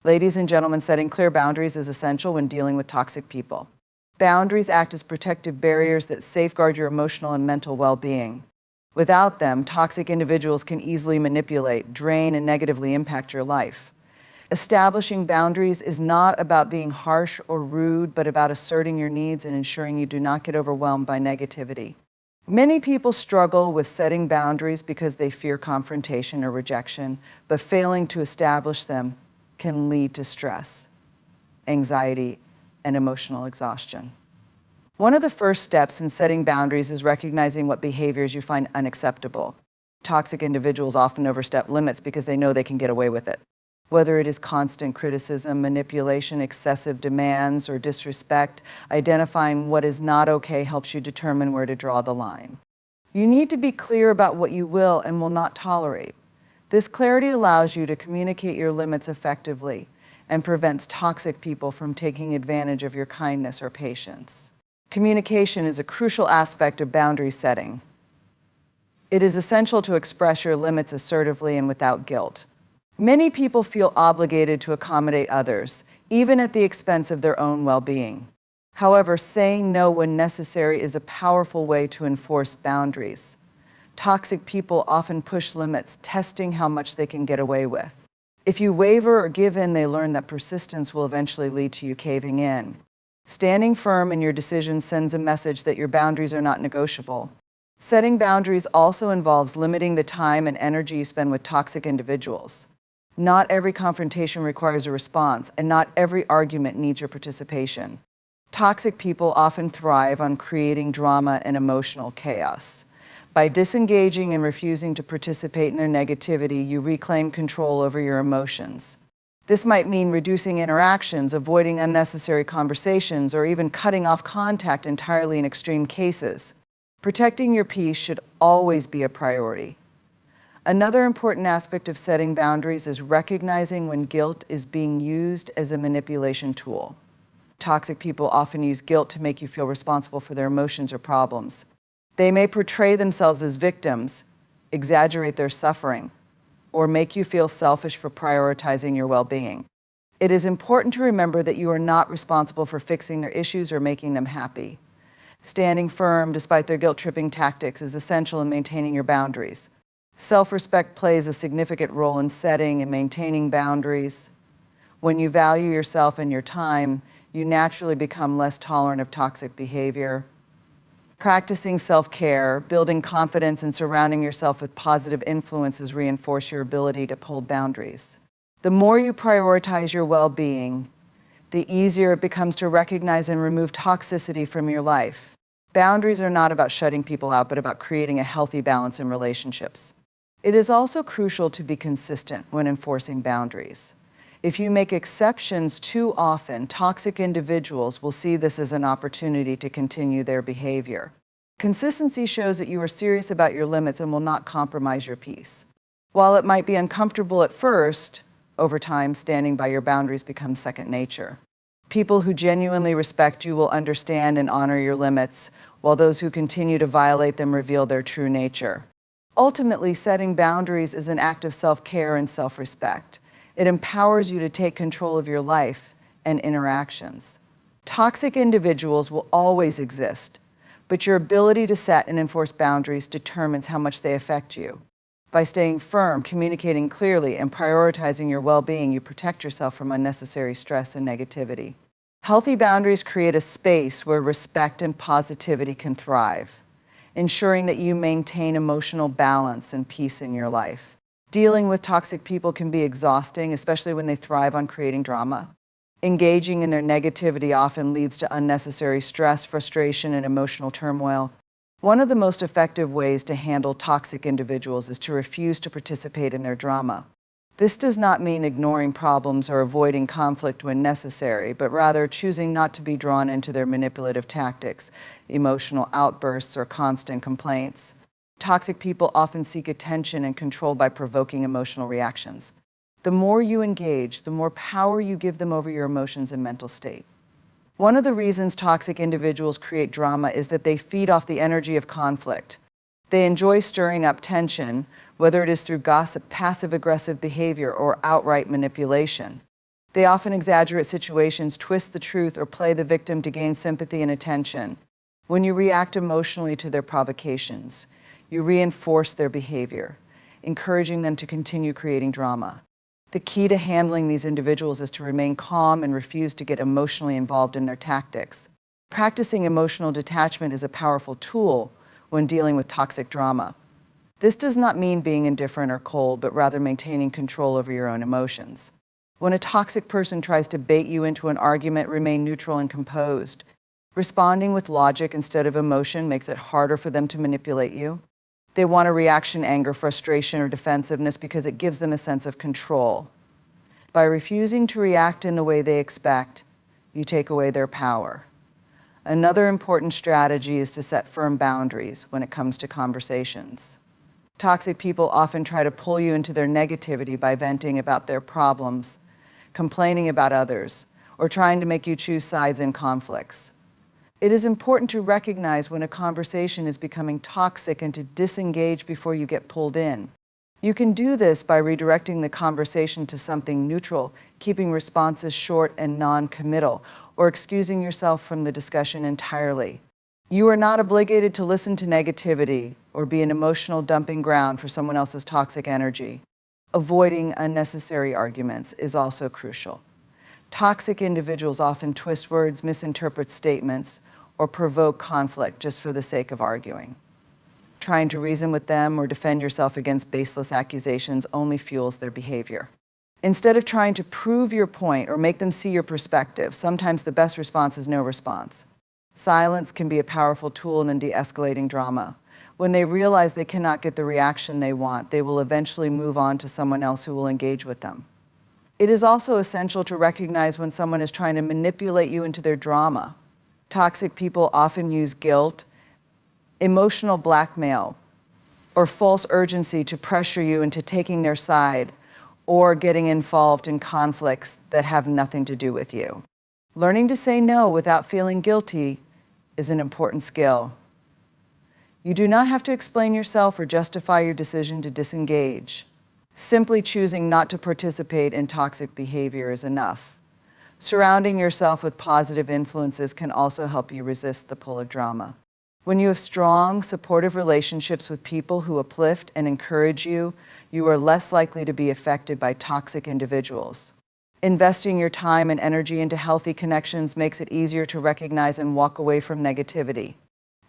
Ladies and gentlemen, setting clear boundaries is essential when dealing with toxic people. Boundaries act as protective barriers that safeguard your emotional and mental well-being. Without them, toxic individuals can easily manipulate, drain, and negatively impact your life. Establishing boundaries is not about being harsh or rude, but about asserting your needs and ensuring you do not get overwhelmed by negativity. Many people struggle with setting boundaries because they fear confrontation or rejection, but failing to establish them can lead to stress, anxiety, and emotional exhaustion. One of the first steps in setting boundaries is recognizing what behaviors you find unacceptable. Toxic individuals often overstep limits because they know they can get away with it. Whether it is constant criticism, manipulation, excessive demands, or disrespect, identifying what is not okay helps you determine where to draw the line. You need to be clear about what you will and will not tolerate. This clarity allows you to communicate your limits effectively and prevents toxic people from taking advantage of your kindness or patience. Communication is a crucial aspect of boundary setting. It is essential to express your limits assertively and without guilt. Many people feel obligated to accommodate others, even at the expense of their own well-being. However, saying no when necessary is a powerful way to enforce boundaries. Toxic people often push limits, testing how much they can get away with. If you waver or give in, they learn that persistence will eventually lead to you caving in. Standing firm in your decisions sends a message that your boundaries are not negotiable. Setting boundaries also involves limiting the time and energy you spend with toxic individuals. Not every confrontation requires a response, and not every argument needs your participation. Toxic people often thrive on creating drama and emotional chaos. By disengaging and refusing to participate in their negativity, you reclaim control over your emotions. This might mean reducing interactions, avoiding unnecessary conversations, or even cutting off contact entirely in extreme cases. Protecting your peace should always be a priority. Another important aspect of setting boundaries is recognizing when guilt is being used as a manipulation tool. Toxic people often use guilt to make you feel responsible for their emotions or problems. They may portray themselves as victims, exaggerate their suffering, or make you feel selfish for prioritizing your well-being. It is important to remember that you are not responsible for fixing their issues or making them happy. Standing firm despite their guilt-tripping tactics is essential in maintaining your boundaries. Self-respect plays a significant role in setting and maintaining boundaries. When you value yourself and your time, you naturally become less tolerant of toxic behavior. Practicing self-care, building confidence, and surrounding yourself with positive influences reinforce your ability to hold boundaries. The more you prioritize your well-being, the easier it becomes to recognize and remove toxicity from your life. Boundaries are not about shutting people out, but about creating a healthy balance in relationships. It is also crucial to be consistent when enforcing boundaries. If you make exceptions too often, toxic individuals will see this as an opportunity to continue their behavior. Consistency shows that you are serious about your limits and will not compromise your peace. While it might be uncomfortable at first, over time, standing by your boundaries becomes second nature. People who genuinely respect you will understand and honor your limits, while those who continue to violate them reveal their true nature. Ultimately, setting boundaries is an act of self-care and self-respect. It empowers you to take control of your life and interactions. Toxic individuals will always exist, but your ability to set and enforce boundaries determines how much they affect you. By staying firm, communicating clearly, and prioritizing your well-being, you protect yourself from unnecessary stress and negativity. Healthy boundaries create a space where respect and positivity can thrive, ensuring that you maintain emotional balance and peace in your life. Dealing with toxic people can be exhausting, especially when they thrive on creating drama. Engaging in their negativity often leads to unnecessary stress, frustration, and emotional turmoil. One of the most effective ways to handle toxic individuals is to refuse to participate in their drama. This does not mean ignoring problems or avoiding conflict when necessary, but rather choosing not to be drawn into their manipulative tactics, emotional outbursts, or constant complaints. Toxic people often seek attention and control by provoking emotional reactions. The more you engage, the more power you give them over your emotions and mental state. One of the reasons toxic individuals create drama is that they feed off the energy of conflict. They enjoy stirring up tension, whether it is through gossip, passive-aggressive behavior, or outright manipulation. They often exaggerate situations, twist the truth, or play the victim to gain sympathy and attention. When you react emotionally to their provocations, you reinforce their behavior, encouraging them to continue creating drama. The key to handling these individuals is to remain calm and refuse to get emotionally involved in their tactics. Practicing emotional detachment is a powerful tool when dealing with toxic drama. This does not mean being indifferent or cold, but rather maintaining control over your own emotions. When a toxic person tries to bait you into an argument, remain neutral and composed. Responding with logic instead of emotion makes it harder for them to manipulate you. They want a reaction, anger, frustration, or defensiveness because it gives them a sense of control. By refusing to react in the way they expect, you take away their power. Another important strategy is to set firm boundaries when it comes to conversations. Toxic people often try to pull you into their negativity by venting about their problems, complaining about others, or trying to make you choose sides in conflicts. It is important to recognize when a conversation is becoming toxic and to disengage before you get pulled in. You can do this by redirecting the conversation to something neutral, keeping responses short and non-committal, or excusing yourself from the discussion entirely. You are not obligated to listen to negativity or be an emotional dumping ground for someone else's toxic energy. Avoiding unnecessary arguments is also crucial. Toxic individuals often twist words, misinterpret statements, or provoke conflict just for the sake of arguing. Trying to reason with them or defend yourself against baseless accusations only fuels their behavior. Instead of trying to prove your point or make them see your perspective, sometimes the best response is no response. Silence can be a powerful tool in de-escalating drama. When they realize they cannot get the reaction they want, they will eventually move on to someone else who will engage with them. It is also essential to recognize when someone is trying to manipulate you into their drama. Toxic people often use guilt, emotional blackmail, or false urgency to pressure you into taking their side or getting involved in conflicts that have nothing to do with you. Learning to say no without feeling guilty is an important skill. You do not have to explain yourself or justify your decision to disengage. Simply choosing not to participate in toxic behavior is enough. Surrounding yourself with positive influences can also help you resist the pull of drama. When you have strong, supportive relationships with people who uplift and encourage you, you are less likely to be affected by toxic individuals. Investing your time and energy into healthy connections makes it easier to recognize and walk away from negativity.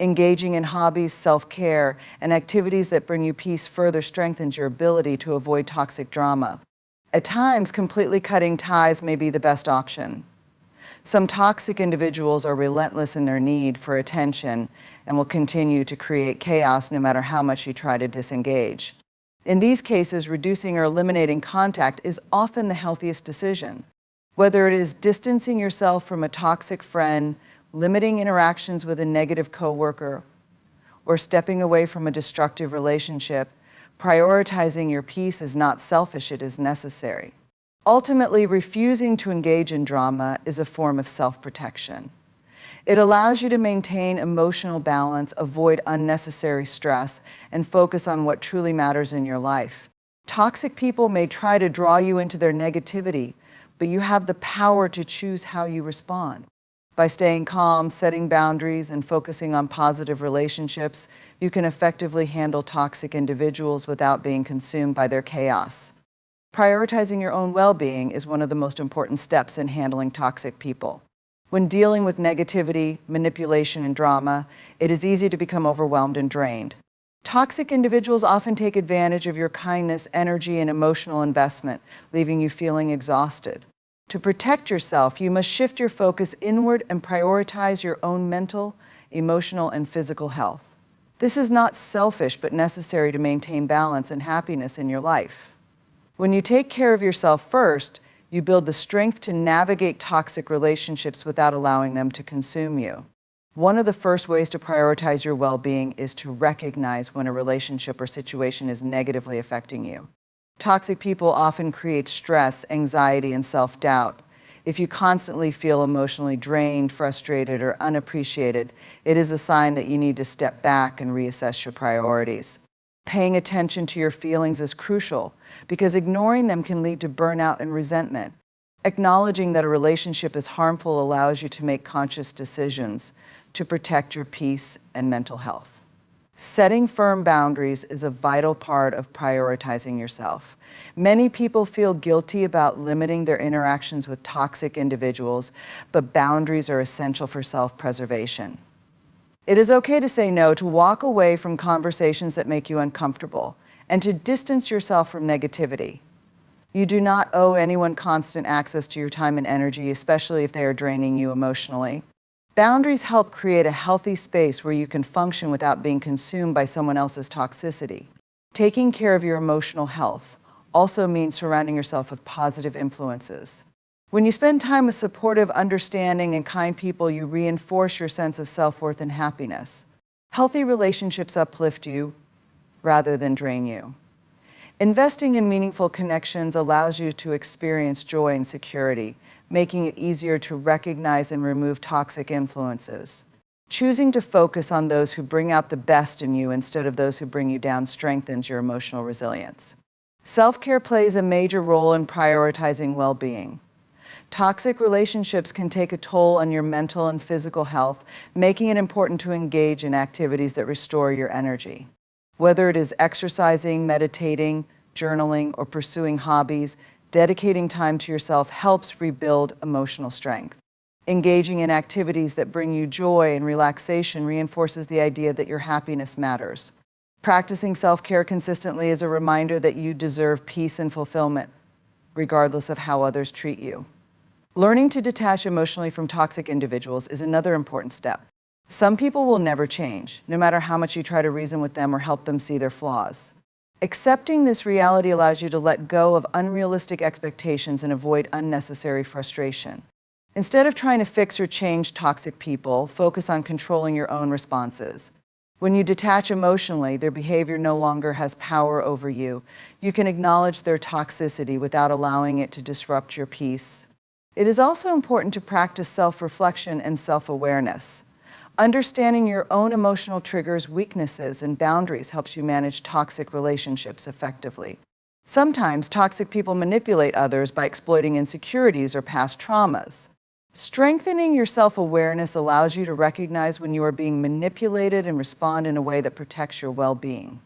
Engaging in hobbies, self-care, and activities that bring you peace further strengthens your ability to avoid toxic drama. At times, completely cutting ties may be the best option. Some toxic individuals are relentless in their need for attention and will continue to create chaos no matter how much you try to disengage. In these cases, reducing or eliminating contact is often the healthiest decision. Whether it is distancing yourself from a toxic friend, limiting interactions with a negative coworker, or stepping away from a destructive relationship, prioritizing your peace is not selfish, it is necessary. Ultimately, refusing to engage in drama is a form of self-protection. It allows you to maintain emotional balance, avoid unnecessary stress, and focus on what truly matters in your life. Toxic people may try to draw you into their negativity, but you have the power to choose how you respond. By staying calm, setting boundaries, and focusing on positive relationships, you can effectively handle toxic individuals without being consumed by their chaos. Prioritizing your own well-being is one of the most important steps in handling toxic people. When dealing with negativity, manipulation, and drama, it is easy to become overwhelmed and drained. Toxic individuals often take advantage of your kindness, energy, and emotional investment, leaving you feeling exhausted. To protect yourself, you must shift your focus inward and prioritize your own mental, emotional, and physical health. This is not selfish, but necessary to maintain balance and happiness in your life. When you take care of yourself first, you build the strength to navigate toxic relationships without allowing them to consume you. One of the first ways to prioritize your well-being is to recognize when a relationship or situation is negatively affecting you. Toxic people often create stress, anxiety, and self-doubt. If you constantly feel emotionally drained, frustrated, or unappreciated, it is a sign that you need to step back and reassess your priorities. Paying attention to your feelings is crucial because ignoring them can lead to burnout and resentment. Acknowledging that a relationship is harmful allows you to make conscious decisions to protect your peace and mental health. Setting firm boundaries is a vital part of prioritizing yourself. Many people feel guilty about limiting their interactions with toxic individuals, but boundaries are essential for self-preservation. It is okay to say no, to walk away from conversations that make you uncomfortable, and to distance yourself from negativity. You do not owe anyone constant access to your time and energy, especially if they are draining you emotionally. Boundaries help create a healthy space where you can function without being consumed by someone else's toxicity. Taking care of your emotional health also means surrounding yourself with positive influences. When you spend time with supportive, understanding, and kind people, you reinforce your sense of self-worth and happiness. Healthy relationships uplift you rather than drain you. Investing in meaningful connections allows you to experience joy and security, making it easier to recognize and remove toxic influences. Choosing to focus on those who bring out the best in you instead of those who bring you down strengthens your emotional resilience. Self-care plays a major role in prioritizing well-being. Toxic relationships can take a toll on your mental and physical health, making it important to engage in activities that restore your energy. Whether it is exercising, meditating, journaling, or pursuing hobbies, dedicating time to yourself helps rebuild emotional strength. Engaging in activities that bring you joy and relaxation reinforces the idea that your happiness matters. Practicing self-care consistently is a reminder that you deserve peace and fulfillment, regardless of how others treat you. Learning to detach emotionally from toxic individuals is another important step. Some people will never change, no matter how much you try to reason with them or help them see their flaws. Accepting this reality allows you to let go of unrealistic expectations and avoid unnecessary frustration. Instead of trying to fix or change toxic people, focus on controlling your own responses. When you detach emotionally, their behavior no longer has power over you. You can acknowledge their toxicity without allowing it to disrupt your peace. It is also important to practice self-reflection and self-awareness. Understanding your own emotional triggers, weaknesses, and boundaries helps you manage toxic relationships effectively. Sometimes toxic people manipulate others by exploiting insecurities or past traumas. Strengthening your self-awareness allows you to recognize when you are being manipulated and respond in a way that protects your well-being.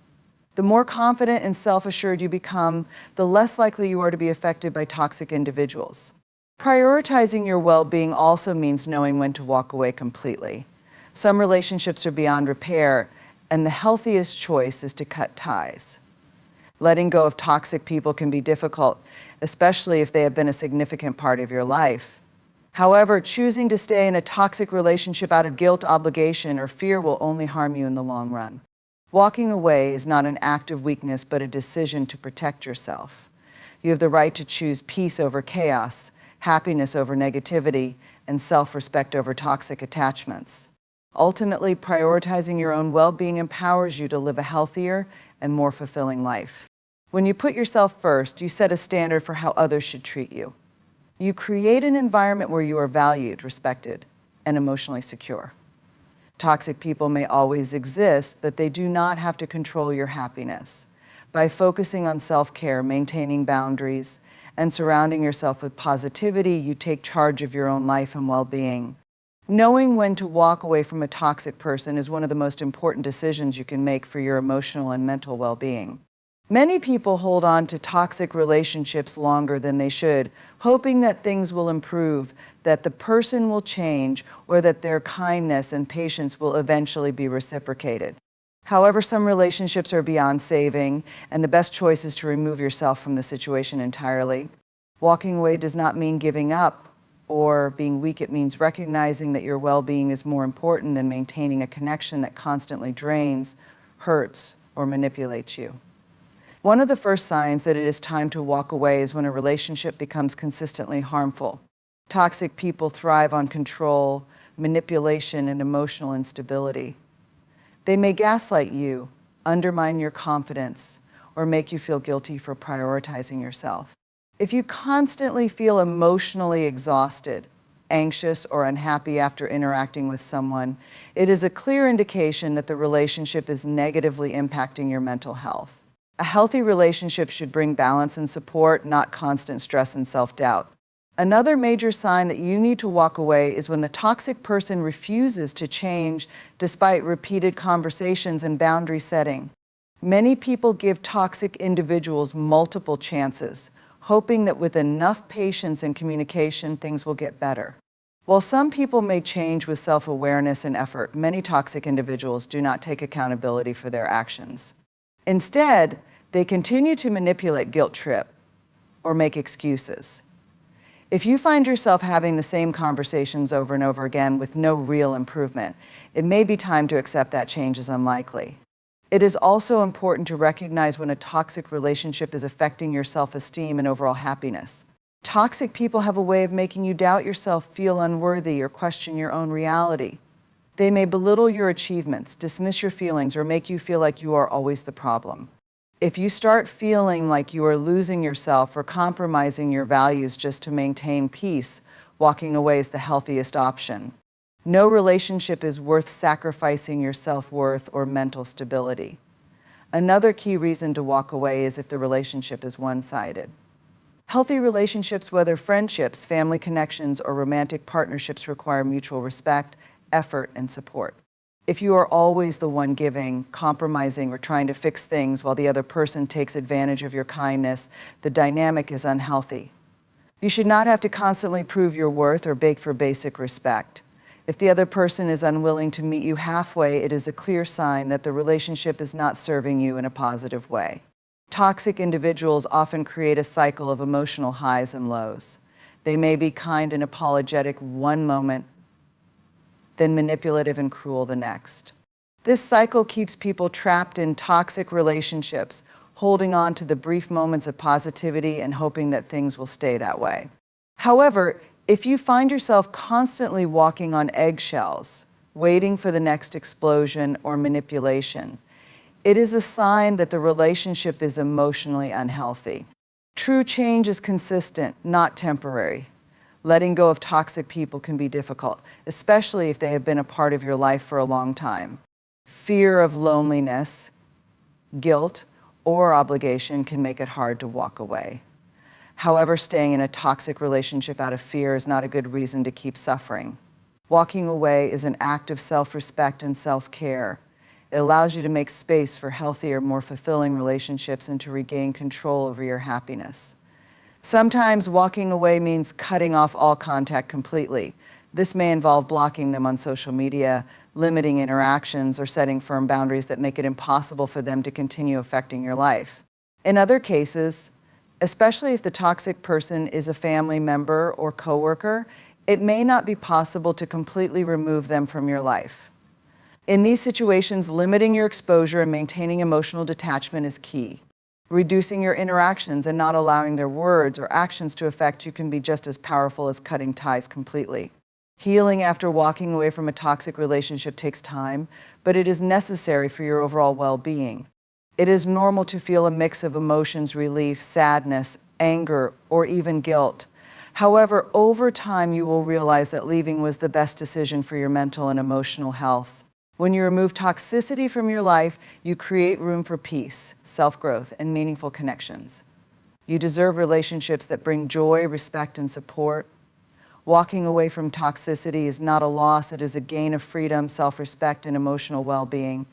The more confident and self-assured you become, the less likely you are to be affected by toxic individuals. Prioritizing your well-being also means knowing when to walk away completely. Some relationships are beyond repair, and the healthiest choice is to cut ties. Letting go of toxic people can be difficult, especially if they have been a significant part of your life. However, choosing to stay in a toxic relationship out of guilt, obligation, or fear will only harm you in the long run. Walking away is not an act of weakness, but a decision to protect yourself. You have the right to choose peace over chaos, happiness over negativity, and self-respect over toxic attachments. Ultimately, prioritizing your own well-being empowers you to live a healthier and more fulfilling life. When you put yourself first, you set a standard for how others should treat you. You create an environment where you are valued, respected, and emotionally secure. Toxic people may always exist, but they do not have to control your happiness. By focusing on self-care, maintaining boundaries, and surrounding yourself with positivity, you take charge of your own life and well-being. Knowing when to walk away from a toxic person is one of the most important decisions you can make for your emotional and mental well-being. Many people hold on to toxic relationships longer than they should, hoping that things will improve, that the person will change, or that their kindness and patience will eventually be reciprocated. However, some relationships are beyond saving, and the best choice is to remove yourself from the situation entirely. Walking away does not mean giving up or being weak. It means recognizing that your well-being is more important than maintaining a connection that constantly drains, hurts, or manipulates you. One of the first signs that it is time to walk away is when a relationship becomes consistently harmful. Toxic people thrive on control, manipulation, and emotional instability. They may gaslight you, undermine your confidence, or make you feel guilty for prioritizing yourself. If you constantly feel emotionally exhausted, anxious, or unhappy after interacting with someone, it is a clear indication that the relationship is negatively impacting your mental health. A healthy relationship should bring balance and support, not constant stress and self-doubt. Another major sign that you need to walk away is when the toxic person refuses to change despite repeated conversations and boundary setting. Many people give toxic individuals multiple chances, hoping that with enough patience and communication, things will get better. While some people may change with self-awareness and effort, many toxic individuals do not take accountability for their actions. Instead, they continue to manipulate, guilt trip, or make excuses. If you find yourself having the same conversations over and over again with no real improvement, it may be time to accept that change is unlikely. It is also important to recognize when a toxic relationship is affecting your self-esteem and overall happiness. Toxic people have a way of making you doubt yourself, feel unworthy, or question your own reality. They may belittle your achievements, dismiss your feelings, or make you feel like you are always the problem. If you start feeling like you are losing yourself or compromising your values just to maintain peace, walking away is the healthiest option. No relationship is worth sacrificing your self-worth or mental stability. Another key reason to walk away is if the relationship is one-sided. Healthy relationships, whether friendships, family connections, or romantic partnerships, require mutual respect, effort, and support. If you are always the one giving, compromising, or trying to fix things while the other person takes advantage of your kindness, the dynamic is unhealthy. You should not have to constantly prove your worth or beg for basic respect. If the other person is unwilling to meet you halfway, it is a clear sign that the relationship is not serving you in a positive way. Toxic individuals often create a cycle of emotional highs and lows. They may be kind and apologetic one moment, then manipulative and cruel the next. This cycle keeps people trapped in toxic relationships, holding on to the brief moments of positivity and hoping that things will stay that way. However, if you find yourself constantly walking on eggshells, waiting for the next explosion or manipulation, it is a sign that the relationship is emotionally unhealthy. True change is consistent, not temporary. Letting go of toxic people can be difficult, especially if they have been a part of your life for a long time. Fear of loneliness, guilt, or obligation can make it hard to walk away. However, staying in a toxic relationship out of fear is not a good reason to keep suffering. Walking away is an act of self-respect and self-care. It allows you to make space for healthier, more fulfilling relationships and to regain control over your happiness. Sometimes walking away means cutting off all contact completely. This may involve blocking them on social media, limiting interactions, or setting firm boundaries that make it impossible for them to continue affecting your life. In other cases, especially if the toxic person is a family member or coworker, it may not be possible to completely remove them from your life. In these situations, limiting your exposure and maintaining emotional detachment is key. Reducing your interactions and not allowing their words or actions to affect you can be just as powerful as cutting ties completely. Healing after walking away from a toxic relationship takes time, but it is necessary for your overall well-being. It is normal to feel a mix of emotions: relief, sadness, anger, or even guilt. However, over time you will realize that leaving was the best decision for your mental and emotional health. When you remove toxicity from your life, you create room for peace, self-growth, and meaningful connections. You deserve relationships that bring joy, respect, and support. Walking away from toxicity is not a loss, it is a gain of freedom, self-respect, and emotional well-being.